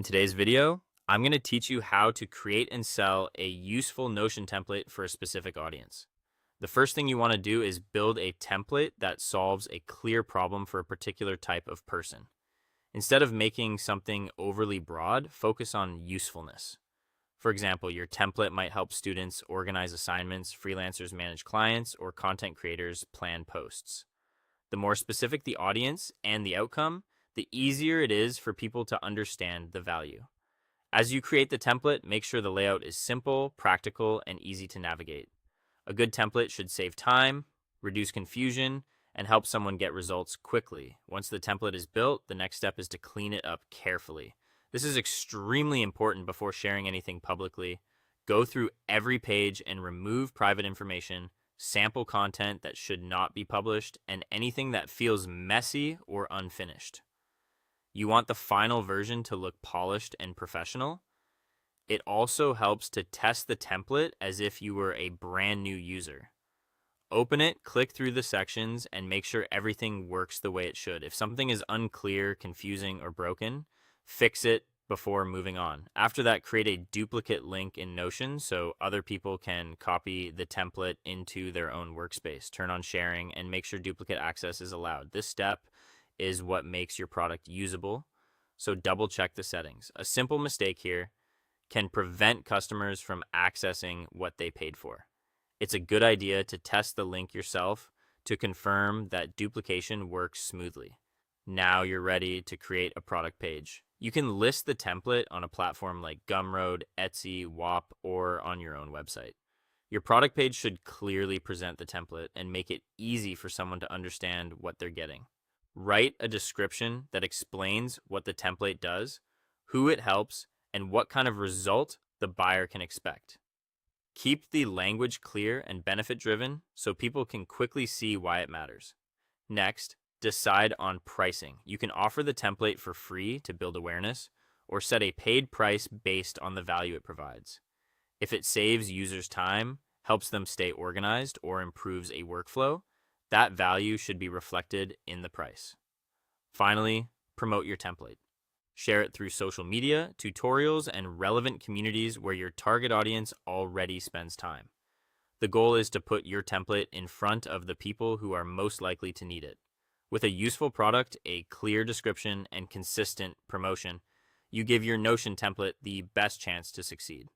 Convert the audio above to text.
In today's video, I'm going to teach you how to create and sell a useful Notion template for a specific audience. The first thing you want to do is build a template that solves a clear problem for a particular type of person. Instead of making something overly broad, focus on usefulness. For example, your template might help students organize assignments, freelancers manage clients, or content creators plan posts. The more specific the audience and the outcome, the easier it is for people to understand the value. As you create the template, make sure the layout is simple, practical, and easy to navigate. A good template should save time, reduce confusion, and help someone get results quickly. Once the template is built, the next step is to clean it up carefully. This is extremely important before sharing anything publicly. Go through every page and remove private information, sample content that should not be published, and anything that feels messy or unfinished. You want the final version to look polished and professional. It also helps to test the template as if you were a brand new user. Open it, click through the sections, and make sure everything works the way it should. If something is unclear, confusing, or broken, fix it before moving on. After that, create a duplicate link in Notion so other people can copy the template into their own workspace. Turn on sharing and make sure duplicate access is allowed. This step is what makes your product usable, so double check the settings. A simple mistake here can prevent customers from accessing what they paid for. It's a good idea to test the link yourself to confirm that duplication works smoothly. Now you're ready to create a product page. You can list the template on a platform like Gumroad, Etsy, WAP, or on your own website. Your product page should clearly present the template and make it easy for someone to understand what they're getting. Write a description that explains what the template does, who it helps, and what kind of result the buyer can expect. Keep the language clear and benefit-driven so people can quickly see why it matters. Next, decide on pricing. You can offer the template for free to build awareness, or set a paid price based on the value it provides. If it saves users time, helps them stay organized, or improves a workflow, that value should be reflected in the price. Finally, promote your template. Share it through social media, tutorials, and relevant communities where your target audience already spends time. The goal is to put your template in front of the people who are most likely to need it. With a useful product, a clear description, and consistent promotion, you give your Notion template the best chance to succeed.